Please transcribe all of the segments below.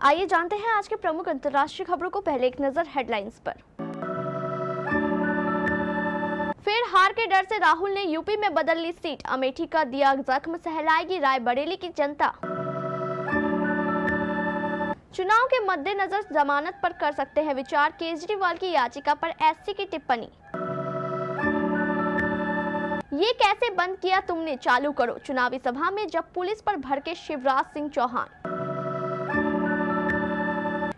आइए जानते हैं आज के प्रमुख अंतर्राष्ट्रीय खबरों को। पहले एक नजर हेडलाइंस पर। फिर हार के डर से राहुल ने यूपी में बदल ली सीट, अमेठी का दिया जख्म, सहलाएगी रायबरेली की जनता। चुनाव के मद्देनजर जमानत पर कर सकते हैं विचार, केजरीवाल की याचिका पर एससी की टिप्पणी। ये कैसे बंद किया तुमने, चालू करो, चुनावी सभा में जब पुलिस पर भड़के शिवराज सिंह चौहान।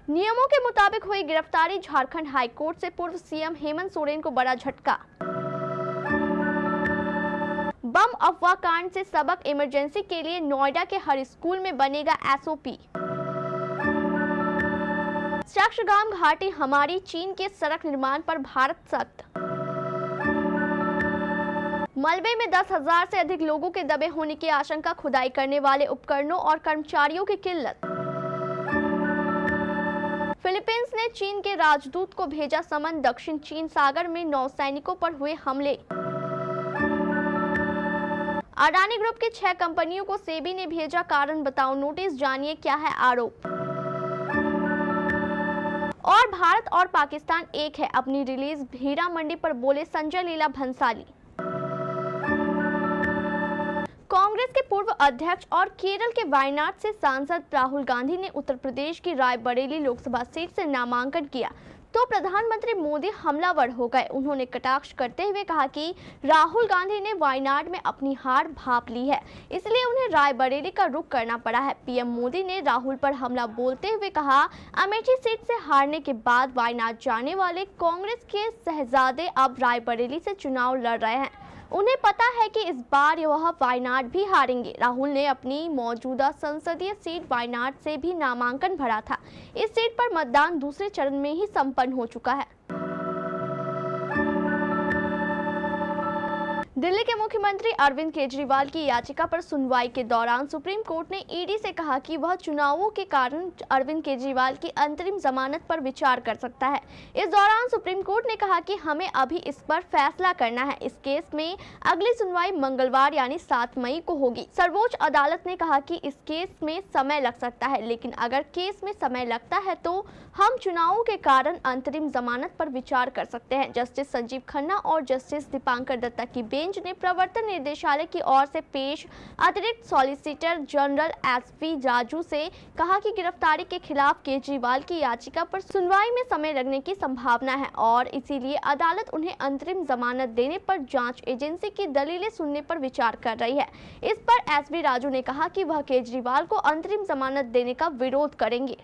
नियमों के मुताबिक हुई गिरफ्तारी, झारखंड हाईकोर्ट से पूर्व सीएम हेमंत सोरेन को बड़ा झटका। बम अफवाह कांड से सबक, इमरजेंसी के लिए नोएडा के हर स्कूल में बनेगा एसओपी। चक्षगाम घाटी हमारी, चीन के सड़क निर्माण पर भारत सख्त। मलबे में 10,000 से अधिक लोगों के दबे होने की आशंका, खुदाई करने वाले उपकरणों और कर्मचारियों की किल्लत। फिलीपींस ने चीन के राजदूत को भेजा समन, दक्षिण चीन सागर में नौसैनिकों पर हुए हमले। अडानी ग्रुप की 6 कंपनियों को सेबी ने भेजा कारण बताओ नोटिस, जानिए क्या है आरोप। और भारत और पाकिस्तान एक है, अपनी रिलीज हीरा मंडी पर बोले संजय लीला भंसाली। कांग्रेस के पूर्व अध्यक्ष और केरल के वायनाड से सांसद राहुल गांधी ने उत्तर प्रदेश की रायबरेली लोकसभा सीट से नामांकन किया तो प्रधानमंत्री मोदी हमलावर हो गए। उन्होंने कटाक्ष करते हुए कहा कि राहुल गांधी ने वायनाड में अपनी हार भांप ली है, इसलिए उन्हें रायबरेली का रुख करना पड़ा है। पीएम मोदी ने राहुल पर हमला बोलते हुए कहा, अमेठी सीट से हारने के बाद वायनाड जाने वाले कांग्रेस के शहजादे अब रायबरेली से चुनाव लड़ रहे हैं। उन्हें पता है कि इस बार वह वायनाड भी हारेंगे। राहुल ने अपनी मौजूदा संसदीय सीट वायनाड से भी नामांकन भरा था। इस सीट पर मतदान दूसरे चरण में ही संपन्न हो चुका है। दिल्ली के मुख्यमंत्री अरविंद केजरीवाल की याचिका पर सुनवाई के दौरान सुप्रीम कोर्ट ने ईडी से कहा कि वह चुनावों के कारण अरविंद केजरीवाल की अंतरिम जमानत पर विचार कर सकता है। इस दौरान सुप्रीम कोर्ट ने कहा कि हमें अभी इस पर फैसला करना है। इस केस में अगली सुनवाई मंगलवार यानी 7 मई को होगी। सर्वोच्च अदालत ने कहा कि इस केस में समय लग सकता है, लेकिन अगर केस में समय लगता है तो हम चुनावों के कारण अंतरिम जमानत पर विचार कर सकते हैं। जस्टिस संजीव खन्ना और जस्टिस दीपांकर दत्ता की बेंच ने प्रवर्तन निदेशालय की ओर से पेश अतिरिक्त सॉलिसिटर जनरल एसवी राजू से कहा कि गिरफ्तारी के खिलाफ केजरीवाल की याचिका पर सुनवाई में समय लगने की संभावना है और इसीलिए अदालत उन्हें अंतरिम जमानत देने पर जांच एजेंसी की दलीलें सुनने पर विचार कर रही है। इस पर एसवी राजू ने कहा कि वह केजरीवाल को अंतरिम जमानत देने का विरोध करेंगे।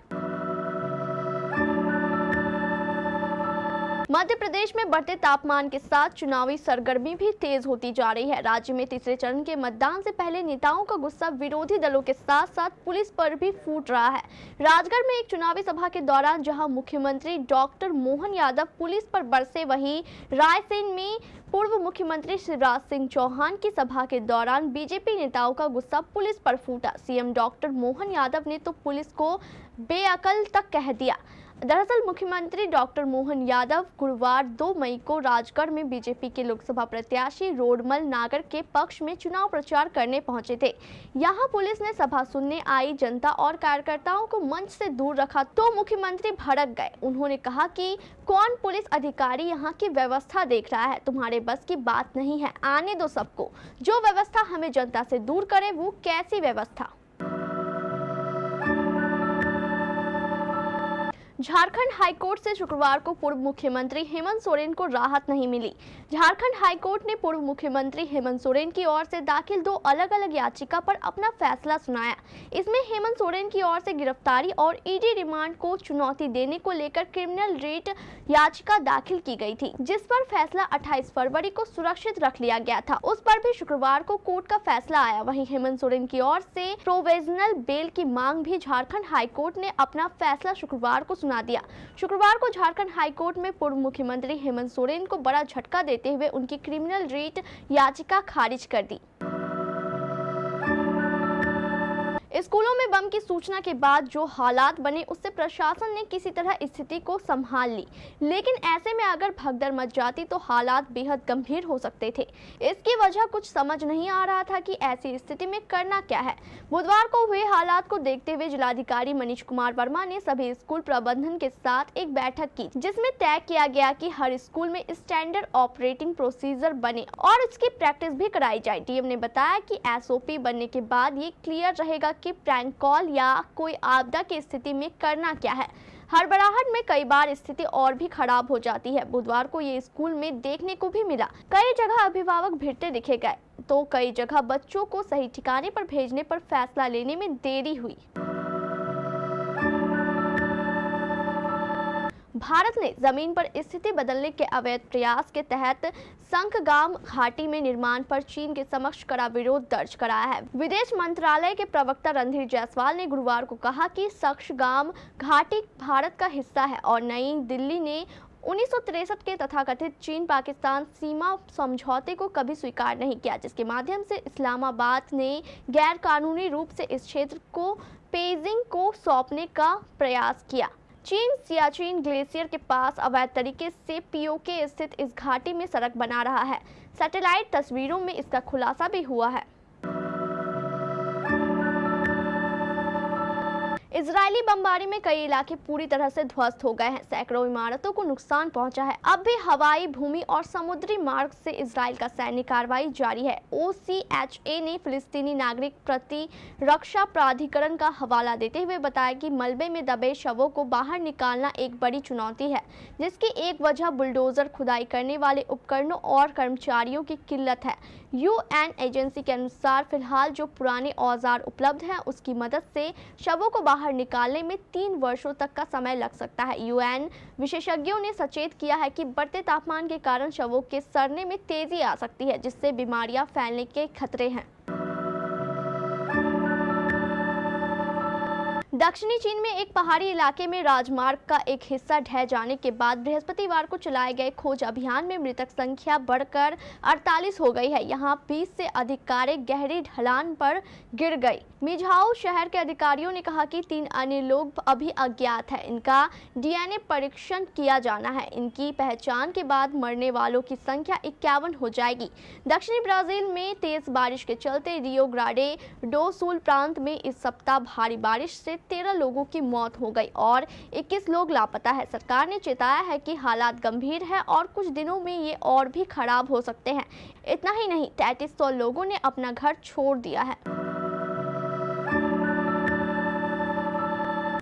मध्य प्रदेश में बढ़ते तापमान के साथ चुनावी सरगर्मी भी तेज होती जा रही है। राज्य में तीसरे चरण के मतदान से पहले नेताओं का गुस्सा विरोधी दलों के साथ साथ पुलिस पर भी फूट रहा है। राजगढ़ में एक चुनावी सभा के दौरान जहां मुख्यमंत्री डॉक्टर मोहन यादव पुलिस पर बरसे, वहीं रायसेन में पूर्व मुख्यमंत्री शिवराज सिंह चौहान की सभा के दौरान बीजेपी नेताओं का गुस्सा पुलिस पर फूटा। सीएम डॉक्टर मोहन यादव ने तो पुलिस को बेअकल तक कह दिया। दरअसल मुख्यमंत्री डॉक्टर मोहन यादव गुरुवार 2 मई को राजगढ़ में बीजेपी के लोकसभा प्रत्याशी रोडमल नागर के पक्ष में चुनाव प्रचार करने पहुंचे थे। यहां पुलिस ने सभा सुनने आई जनता और कार्यकर्ताओं को मंच से दूर रखा तो मुख्यमंत्री भड़क गए। उन्होंने कहा कि कौन पुलिस अधिकारी यहां की व्यवस्था देख रहा है, तुम्हारे बस की बात नहीं है, आने दो सबको। जो व्यवस्था हमें जनता से दूर करे वो कैसी व्यवस्था। झारखंड हाईकोर्ट से शुक्रवार को पूर्व मुख्यमंत्री हेमंत सोरेन को राहत नहीं मिली। झारखंड हाईकोर्ट ने पूर्व मुख्यमंत्री हेमंत सोरेन की ओर से दाखिल 2 अलग-अलग याचिका पर अपना फैसला सुनाया। इसमें हेमंत सोरेन की ओर से गिरफ्तारी और ईडी रिमांड को चुनौती देने को लेकर क्रिमिनल रिट याचिका दाखिल की गई थी, जिस पर फैसला 28 फरवरी को सुरक्षित रख लिया गया था। उस पर भी शुक्रवार को कोर्ट का फैसला आया। वहीं हेमंत सोरेन की ओर से प्रोविजनल बेल की मांग भी झारखंड हाईकोर्ट ने अपना फैसला शुक्रवार को सुना दिया। शुक्रवार को झारखंड हाईकोर्ट में पूर्व मुख्यमंत्री हेमंत सोरेन को बड़ा झटका देते हुए उनकी क्रिमिनल रिट याचिका खारिज कर दी। स्कूलों में बम की सूचना के बाद जो हालात बने उससे प्रशासन ने किसी तरह स्थिति को संभाल ली, लेकिन ऐसे में अगर भगदड़ मच जाती तो हालात बेहद गंभीर हो सकते थे। इसकी वजह कुछ समझ नहीं आ रहा था कि ऐसी स्थिति में करना क्या है। बुधवार को हुए हालात को देखते हुए जिलाधिकारी मनीष कुमार वर्मा ने सभी स्कूल प्रबंधन के साथ एक बैठक की, जिसमें तय किया गया कि हर स्कूल में स्टैंडर्ड ऑपरेटिंग प्रोसीजर बने और इसकी प्रैक्टिस भी कराई जाए। डीएम ने बताया कि एसओपी बनने के बाद ये क्लियर रहेगा कि प्रैंक कॉल या कोई आपदा की स्थिति में करना क्या है। हड़बड़ाहट में कई बार स्थिति और भी खराब हो जाती है। बुधवार को ये स्कूल में देखने को भी मिला। कई जगह अभिभावक भिड़ते दिखे गए तो कई जगह बच्चों को सही ठिकाने पर भेजने पर फैसला लेने में देरी हुई। भारत ने जमीन पर स्थिति बदलने के अवैध प्रयास के तहत संखगाम घाटी में निर्माण पर चीन के समक्ष कड़ा विरोध दर्ज कराया है। विदेश मंत्रालय के प्रवक्ता रणधीर जायसवाल ने गुरुवार को कहा कि संखगाम घाटी भारत का हिस्सा है और नई दिल्ली ने 1963 के तथाकथित चीन पाकिस्तान सीमा समझौते को कभी स्वीकार नहीं किया, जिसके माध्यम से इस्लामाबाद ने गैर कानूनी रूप से इस क्षेत्र को पेजिंग को सौंपने का प्रयास किया। चीन सियाचिन ग्लेशियर के पास अवैध तरीके से पीओके स्थित इस घाटी में सड़क बना रहा है। सैटेलाइट तस्वीरों में इसका खुलासा भी हुआ है। इजरायली बमबारी में कई इलाके पूरी तरह से ध्वस्त हो गए हैं। सैकड़ों इमारतों को नुकसान पहुंचा है। अब भी हवाई, भूमि और समुद्री मार्ग से इजराइल का सैन्य कार्रवाई जारी है। OCHA ने फिलिस्तीनी नागरिक प्रतिरक्षा प्राधिकरण का हवाला देते हुए बताया कि मलबे में दबे शवों को बाहर निकालना एक बड़ी चुनौती है, जिसकी एक वजह बुलडोजर, खुदाई करने वाले उपकरणों और कर्मचारियों की किल्लत है। UN एजेंसी के अनुसार फिलहाल जो पुराने औजार उपलब्ध हैं उसकी मदद से शवों को बाहर निकालने में 3 वर्षों तक का समय लग सकता है। UN विशेषज्ञों ने सचेत किया है कि बढ़ते तापमान के कारण शवों के सड़ने में तेजी आ सकती है, जिससे बीमारियां फैलने के खतरे हैं। दक्षिणी चीन में एक पहाड़ी इलाके में राजमार्ग का एक हिस्सा ढह जाने के बाद बृहस्पतिवार को चलाए गए खोज अभियान में मृतक संख्या बढ़कर 48 हो गई है। यहां 20 से अधिक कारें गहरी ढलान पर गिर गई। मिझाओ शहर के अधिकारियों ने कहा कि 3 अन्य लोग अभी अज्ञात हैं। इनका DNA परीक्षण किया जाना है। इनकी पहचान के बाद मरने वालों की संख्या 51 हो जाएगी। दक्षिणी ब्राजील में तेज बारिश के चलते रियो ग्रांडे डो सुल प्रांत में इस सप्ताह भारी बारिश से 13 लोगों की मौत हो गई और 21 लोग लापता है। सरकार ने चेताया है कि हालात गंभीर है और कुछ दिनों में ये और भी खराब हो सकते हैं। इतना ही नहीं, 3300 लोगों ने अपना घर छोड़ दिया है।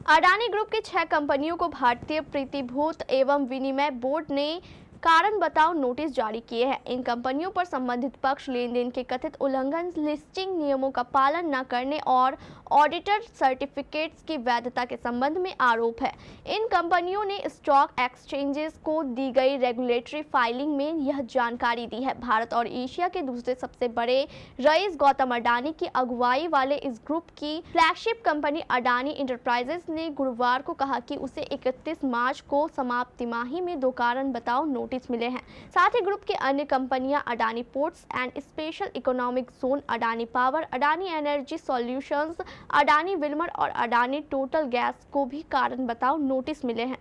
अडानी ग्रुप की 6 कंपनियों को भारतीय प्रतिभूति एवं विनिमय बोर्ड ने कारण बताओ नोटिस जारी किए हैं। इन कंपनियों पर संबंधित पक्ष लेन देन के कथित उल्लंघन, लिस्टिंग नियमों का पालन न करने और ऑडिटर सर्टिफिकेट्स की वैधता के संबंध में आरोप है। इन कंपनियों ने स्टॉक एक्सचेंजेस को दी गई रेगुलेटरी फाइलिंग में यह जानकारी दी है। भारत और एशिया के दूसरे सबसे बड़े रईस गौतम अडानी की अगुवाई वाले इस ग्रुप की फ्लैगशिप कंपनी अडानी इंटरप्राइजेस ने गुरुवार को कहा कि उसे 31 मार्च को समाप्त तिमाही में 2 कारण बताओ नोटिस मिले हैं। साथ ही ग्रुप की अन्य कंपनियां Adani ports and special economic zone, Adani power, Adani energy solutions, Adani Wilmer और अडानी टोटल गैस को भी कारण बताओ नोटिस मिले हैं।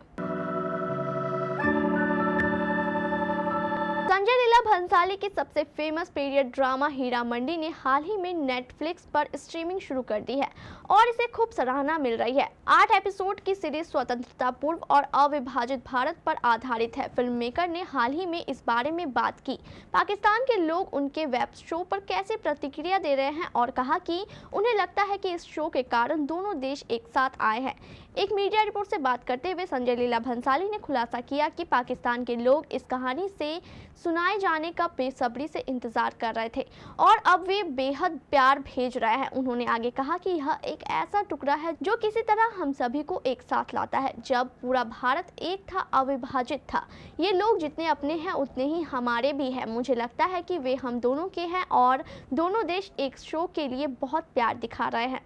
संजय लीला भंसाली की सबसे famous period drama Heera Mandi ने हाल ही में नेटफ्लिक्स पर स्ट्रीमिंग शुरू कर दी है और इसे खूब सराहना मिल रही है। 8 एपिसोड की सीरीज स्वतंत्रता पूर्व और अविभाजित भारत पर आधारित है। फिल्म मेकर ने हाल ही में इस बारे में बात की। पाकिस्तान के लोग उनके वेब शो पर कैसे प्रतिक्रिया दे रहे हैं और कहा कि उन्हें लगता है कि इस शो के कारण दोनों देश एक साथ आए हैं। एक मीडिया रिपोर्ट से बात करते हुए संजय लीला भंसाली ने खुलासा किया कि पाकिस्तान के लोग इस कहानी से सुनाए जाने का बेसब्री से इंतजार कर रहे थे और अब वे बेहद प्यार भेज रहे हैं। उन्होंने आगे कहा कि यह एक ऐसा टुकड़ा है जो किसी तरह हम सभी को एक साथ लाता है। जब पूरा भारत एक था, अविभाजित था, ये लोग जितने अपने हैं उतने ही हमारे भी हैं। मुझे लगता है कि वे हम दोनों के हैं और दोनों देश एक शो के लिए बहुत प्यार दिखा रहे हैं।